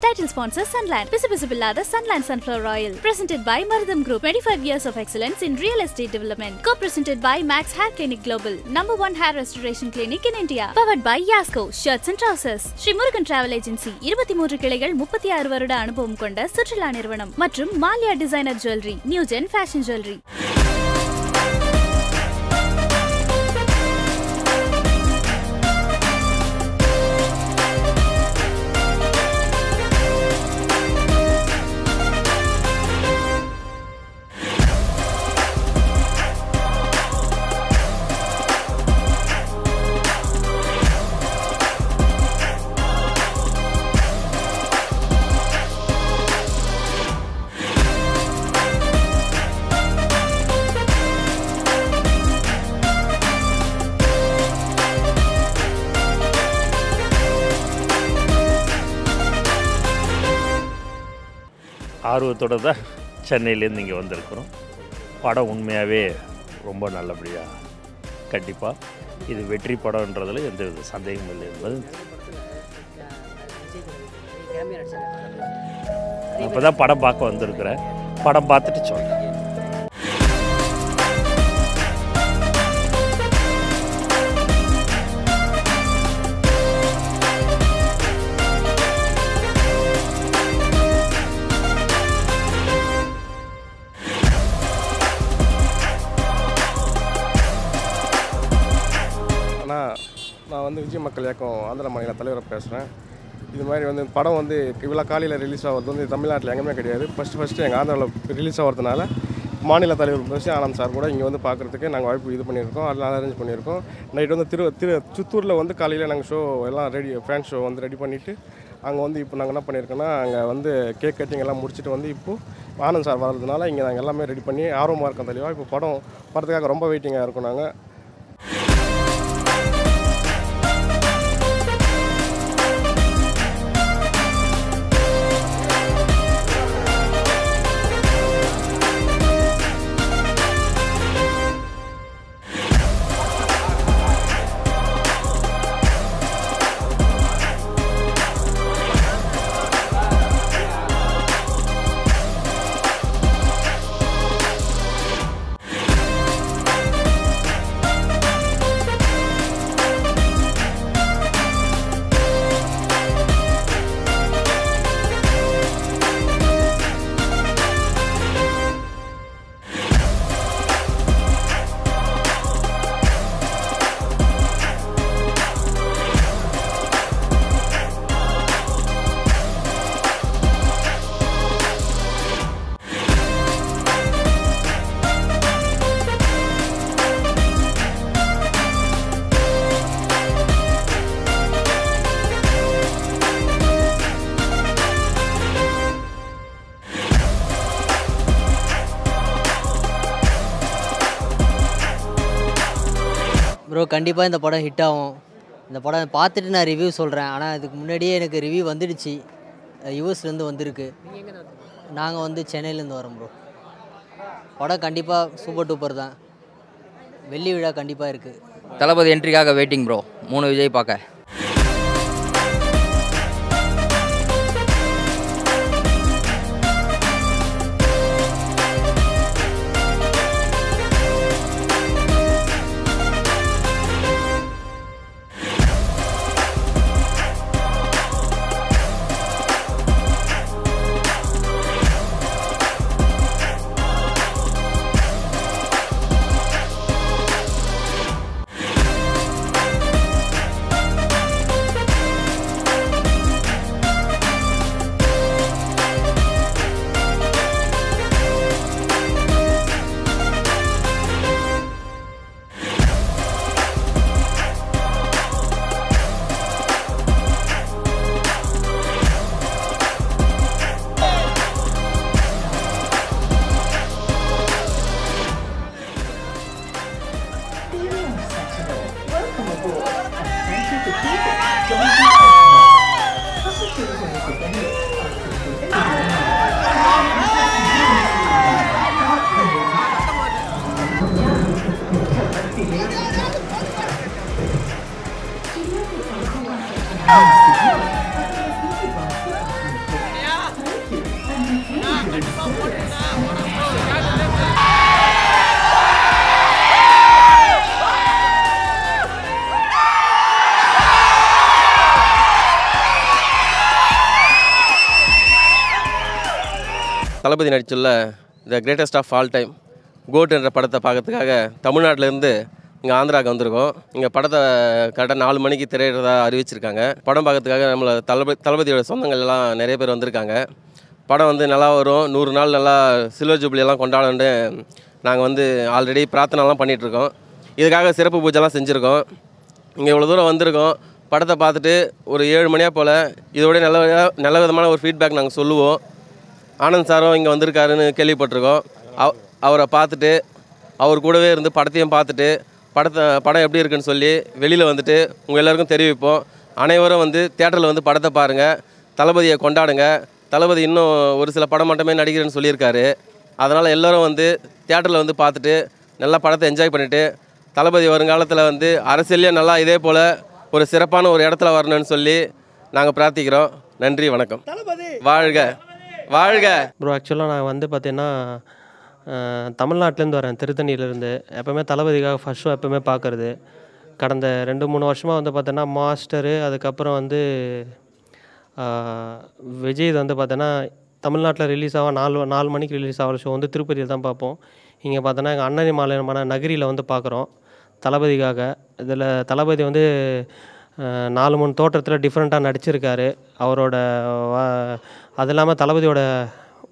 Title sponsor Sunland. Pisipillada Sunland Sunflower Oil. Presented by Maridam Group. 25 years of excellence in real estate development. Co-presented by Max Hair Clinic Global. #1 hair restoration clinic in India. Powered by Yasco Shirts and Trousers. Sri Murugan Travel Agency. 23 கிளைகள் 36 வருட அனுபவம் கொண்ட சுற்றுலா நிறுவனம் மற்றும் Maliya designer jewellery. New gen fashion jewellery. ஆர்வத்தோடு தான் சென்னையிலேருந்து இங்கே வந்திருக்கிறோம். படம் உண்மையாகவே ரொம்ப நல்லபடியாக கண்டிப்பாக இது வெற்றி படம்ன்றதில் எந்த வித சந்தேகமும் இல்லை என்பது இப்போ தான் படம் பார்க்க வந்திருக்கிறேன். படம் பார்த்துட்டு சொல்கிறேன். நான் வந்து விஜய் மக்கள் இயக்கம் ஆந்திர மாநில தலைவரை பேசுகிறேன். இது மாதிரி வந்து படம் வந்து இவ்வளோ காலையில் ரிலீஸ் ஆகிறது வந்து தமிழ்நாட்டில் எங்கேயுமே கிடையாது. ஃபஸ்ட்டு எங்கள் ஆந்திராவில் ரிலீஸ் ஆகிறதுனால மாநில தலைவர் பேசி ஆனந்த் சார் கூட இங்கே வந்து பார்க்குறதுக்கு நாங்கள் வாய்ப்பு இது பண்ணியிருக்கோம். அதெல்லாம் அரேஞ்ச் பண்ணியிருக்கோம். நைட் வந்து சித்தூரில் வந்து காலையில் நாங்கள் ஷோ எல்லாம் ரெடி ஃபேன் ஷோ வந்து ரெடி பண்ணிவிட்டு அங்கே வந்து இப்போ நாங்கள் என்ன பண்ணியிருக்கோன்னா அங்கே வந்து கேக் கட்டிங் எல்லாம் முடிச்சுட்டு வந்து இப்போது ஆனந்த் சார் வர்றதுனால இங்கே நாங்கள் எல்லாமே ரெடி பண்ணி ஆர்வமாக இருக்கோம் தெளிவாக. இப்போ படம் படத்துக்காக ரொம்ப வெயிட்டிங்காக இருக்கும். நாங்கள் ப்ரோ கண்டிப்பாக இந்த படம் ஹிட் ஆகும். இந்த படம் பார்த்துட்டு நான் ரிவ்யூ சொல்கிறேன். ஆனால் இதுக்கு முன்னாடியே எனக்கு ரிவ்யூ வந்துடுச்சு. யூஎஸ்லேருந்து வந்திருக்கு. நாங்கள் வந்து சென்னையிலேருந்து வரோம் ப்ரோ. படம் கண்டிப்பாக சூப்பர் டூப்பர் தான். வெள்ளி விழா கண்டிப்பாக இருக்குது. தளபதி என்ட்ரிக்காக வெயிட்டிங் ப்ரோ. 3 விஜய் பார்க்க. தளபதி நடிச்சுள்ள the greatest of all time GOAT என்ற படத்தை பார்க்கறதுக்காக தமிழ்நாட்டிலேருந்து இங்கே ஆந்திராவுக்கு வந்திருக்கோம். இங்கே படத்தை கரெக்டாக 4 மணிக்கு திரையிடுறதா அறிவிச்சிருக்காங்க. படம் பார்க்கறதுக்காக நம்மளை தளபதியோட சொந்தங்கள் எல்லாம் நிறைய பேர் வந்திருக்காங்க. படம் வந்து நல்லா வரும், 100 நாள் நல்லா சில்வர் ஜூப்ளியெல்லாம் கொண்டாடணுன்னு நாங்கள் வந்து ஆல்ரெடி பிரார்த்தனைலாம் பண்ணிகிட்ருக்கோம். இதுக்காக சிறப்பு பூஜைலாம் செஞ்சுருக்கோம். இங்கே இவ்வளோ தூரம் வந்திருக்கோம். படத்தை பார்த்துட்டு ஒரு 7 மணியாக போல் இதோட நல்ல விதமான ஒரு ஃபீட்பேக் நாங்கள் சொல்லுவோம். ஆனந்த் சாரும் இங்கே வந்திருக்காருன்னு கேள்விப்பட்டிருக்கோம். அவரை பார்த்துட்டு அவர் கூடவே இருந்து படத்தையும் பார்த்துட்டு படம் எப்படி இருக்குன்னு சொல்லி வெளியில் வந்துட்டு உங்கள் எல்லாருக்கும் தெரிவிப்போம். அனைவரும் வந்து தியேட்டரில் வந்து படத்தை பாருங்கள், தளபதியை கொண்டாடுங்க. தளபதி இன்னும் ஒரு சில படம் மட்டுமே நடிக்கிறேன்னு சொல்லியிருக்காரு. அதனால் எல்லோரும் வந்து தியேட்டரில் வந்து பார்த்துட்டு நல்லா படத்தை என்ஜாய் பண்ணிவிட்டு தளபதி வருங்காலத்தில் வந்து அரசியல்லையே நல்லா இதே போல் ஒரு சிறப்பான ஒரு இடத்துல வரணும்னு சொல்லி நாங்கள் பிரார்த்திக்கிறோம். நன்றி, வணக்கம். வாழ்க வாழ்க. ப்ரோ ஆக்சுவலாக நான் வந்து பார்த்தீங்கன்னா தமிழ்நாட்டிலேருந்து வரேன், திருத்தணியிலேருந்து. எப்போவுமே தளபதிக்காக ஃபர்ஸ்ட் ஷோ எப்போவுமே பார்க்குறது. கடந்த 2-3 வருஷமாக வந்து பார்த்தோன்னா மாஸ்டரு, அதுக்கப்புறம் வந்து விஜய் வந்து பார்த்தோன்னா தமிழ்நாட்டில் ரிலீஸ் ஆக 4 மணிக்கு ரிலீஸ் ஆகிற ஷோ வந்து திருப்பதியில் தான் பார்ப்போம். இங்கே பார்த்தோன்னா எங்கள் அண்ணனி மாநிலமான நகரியில் வந்து பார்க்குறோம் தளபதிக்காக. இதில் தளபதி வந்து 4-3 தோற்றத்தில் டிஃப்ரெண்ட்டாக நடிச்சிருக்காரு. அவரோட அது இல்லாமல் தளபதியோட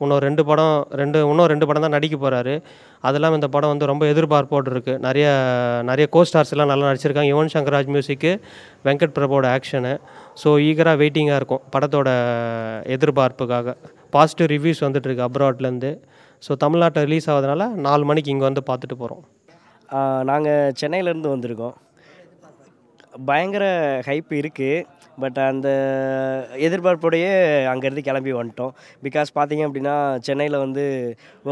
இன்னும் 2 படம் தான் நடிக்க போகிறாரு. அது இல்லாமல் இந்த படம் வந்து ரொம்ப எதிர்பார்ப்போடு இருக்குது. நிறைய கோஸ்டார்ஸ் எல்லாம் நல்லா நடிச்சிருக்காங்க. யுவன் சங்கர் ராஜ் மியூசிக்கு, வெங்கட் பிரபுவோட ஆக்ஷனு. ஸோ ஈகராக வெயிட்டிங்காக இருக்கும் படத்தோட எதிர்பார்ப்புக்காக. பாசிட்டிவ் ரிவ்யூஸ் வந்துட்டுருக்கு அப்ராட்லேருந்து. ஸோ தமிழ்நாட்டில் ரிலீஸ் ஆகுதுனால 4 மணிக்கு இங்கே வந்து பார்த்துட்டு போகிறோம். நாங்கள் சென்னையிலேருந்து வந்திருக்கோம். பயங்கர ஹைப் இருக்குது. பட் அந்த எதிர்பார்ப்போடையே அங்கேருந்து கிளம்பி வந்துட்டோம். பிகாஸ் பார்த்திங்க அப்படின்னா சென்னையில் வந்து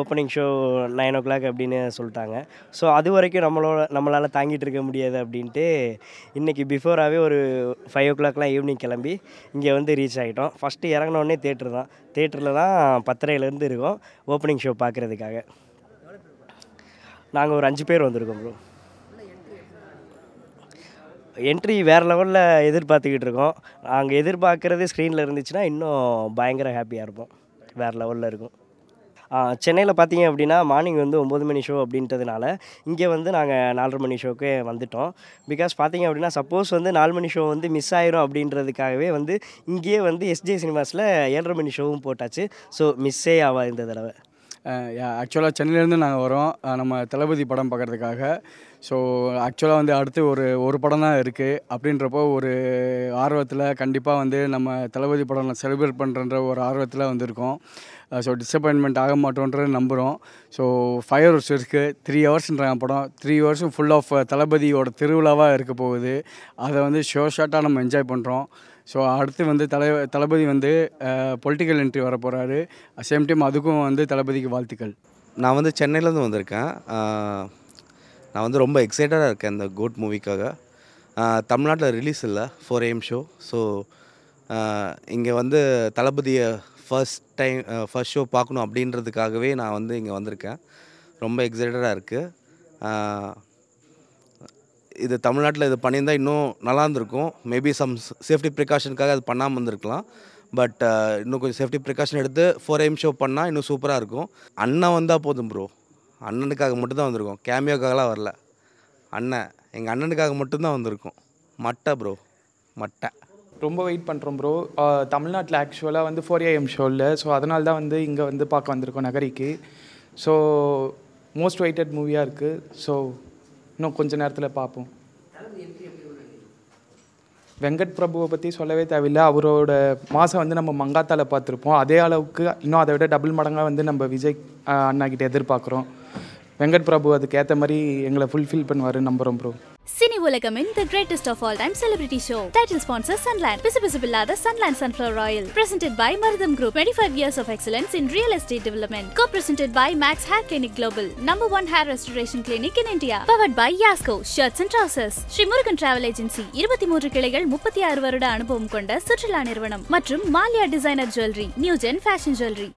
ஓப்பனிங் ஷோ 9 o'clock அப்படின்னு சொல்லிட்டாங்க. ஸோ அது வரைக்கும் நம்மளால் தாங்கிட்டு இருக்க முடியாது அப்படின்ட்டு இன்றைக்கி பிஃபோராகவே ஒரு 5 o'clockலாம் ஈவினிங் கிளம்பி இங்கே வந்து ரீச் ஆகிட்டோம். ஃபஸ்ட்டு இறங்கினோடனே தேட்டர் தான். தேட்டரில் தான் 10:30 இருக்கோம் ஓப்பனிங் ஷோ பார்க்குறதுக்காக. நாங்கள் ஒரு 5 பேர் வந்திருக்கோம் ப்ரோ. என்ட்ரி வேறு லெவலில் எதிர்பார்த்துக்கிட்டு இருக்கோம். நாங்கள் எதிர்பார்க்குறது ஸ்க்ரீனில் இருந்துச்சுன்னா இன்னும் பயங்கர ஹாப்பியாக இருப்போம். வேறு லெவலில் இருக்கும். சென்னையில் பார்த்தீங்க அப்படின்னா மார்னிங் வந்து 9 மணி ஷோ அப்படின்றதுனால இங்கே வந்து நாங்கள் 4:30 மணி ஷோக்கே வந்துவிட்டோம். பிகாஸ் பார்த்தீங்க அப்படின்னா சப்போஸ் வந்து 4 மணி ஷோ வந்து மிஸ் ஆயிரும் அப்படின்றதுக்காகவே வந்து இங்கேயே வந்து எஸ்ஜே சினிமாஸில் 7:30 மணி ஷோவும் போட்டாச்சு. ஸோ மிஸ்ஸே ஆகாது இந்த தடவை. ஆக்சுவலாக சென்னையிலேருந்து நாங்கள் வரோம் நம்ம தளபதி படம் பார்க்குறதுக்காக. ஸோ ஆக்சுவலாக வந்து அடுத்து ஒரு படம் தான் இருக்குது. அப்படின்றப்போ ஒரு ஆர்வத்தில் கண்டிப்பாக வந்து நம்ம தளபதி படம் செலிப்ரேட் பண்ணுறன்ற ஒரு ஆர்வத்தில் வந்திருக்கோம். ஸோ டிசப்பாயின்மெண்ட் ஆக மாட்டோன்றது நம்புகிறோம். ஸோ 5 hours இருக்குது, 3 hours-ன்றாங்க படம். 3 hours ஃபுல் ஆஃப் தளபதியோட திருவிழாவாக இருக்க போகுது. அதை வந்து ஷார்ட்டாக நம்ம என்ஜாய் பண்ணுறோம். ஸோ அடுத்து வந்து தளபதி வந்து பொலிட்டிக்கல் என்ட்ரி வர போகிறாரு. சேம் டைம் அதுக்கும் வந்து தளபதிக்கு வாழ்த்துக்கள். நான் வந்து சென்னையிலேருந்து வந்திருக்கேன். நான் வந்து ரொம்ப எக்ஸைட்டடாக இருக்கேன் இந்த கோட் மூவிக்காக. தமிழ்நாட்டில் ரிலீஸ் இல்லை 4 AM ஷோ. ஸோ இங்கே வந்து தளபதியை ஃபர்ஸ்ட் ஷோ பார்க்கணும் அப்படின்றதுக்காகவே நான் வந்து இங்கே வந்திருக்கேன். ரொம்ப எக்ஸைட்டடாக இருக்குது. இது தமிழ்நாட்டில் இது பண்ணியிருந்தால் இன்னும் நல்லா இருந்திருக்கும். மேபி சம் சேஃப்டி ப்ரிகாஷனுக்காக அது பண்ணாமல் இருந்திருக்கலாம். பட் இன்னும் கொஞ்சம் சேஃப்டி ப்ரிகாஷன் எடுத்து 4 AM ஷோ பண்ணால் இன்னும் சூப்பராக இருக்கும். அண்ணன் வந்தால் போதும் ப்ரோ. அண்ணனுக்காக மட்டும்தான் வந்திருக்கோம், கேமியோக்காகலாம் வரல. எங்கள் அண்ணனுக்காக மட்டும்தான் வந்திருக்கோம். ப்ரோ மட்டை ரொம்ப வெயிட் பண்ணுறோம் ப்ரோ. தமிழ்நாட்டில் ஆக்சுவலாக வந்து 4 AM ஷோ இல்லை. ஸோ அதனால தான் வந்து இங்கே வந்து பார்க்க வந்திருக்கோம் நகரிக்கு. ஸோ மோஸ்ட் வெயிட்டட் மூவியாக இருக்குது. ஸோ இன்னும் கொஞ்சம் நேரத்தில் பார்ப்போம். வெங்கட் பிரபுவை பற்றி சொல்லவே தேவையில்லை. அவரோட மாதம் வந்து நம்ம மங்காத்தால பார்த்துருப்போம். அதே அளவுக்கு இன்னும் அதை விட டபுள் மடங்காக வந்து நம்ம விஜய் அண்ணாக்கிட்ட எதிர்பார்க்குறோம். வெங்கட் பிரபு அதுக்கு ஏற்ற மாதிரி எங்களை ஃபுல்ஃபில் பண்ணுவார் நம்புகிறோம் bro. Cine Ulagamin, the greatest of all time celebrity show. Title sponsor Sunland. Pisipillada Sunland Sunflower Oil. Presented by Marutham Group. 25 years of excellence in real estate development. Co-presented by Max Hair Clinic Global. #1 hair restoration clinic in India. Powered by Yasco Shirts and Trousers. Sri Murugan Travel Agency. 23 கிளைகள் 36 வருட அனுபவம் கொண்ட சுற்றுலா நிறுவனம் மற்றும் Maliya designer jewellery, new gen fashion jewellery.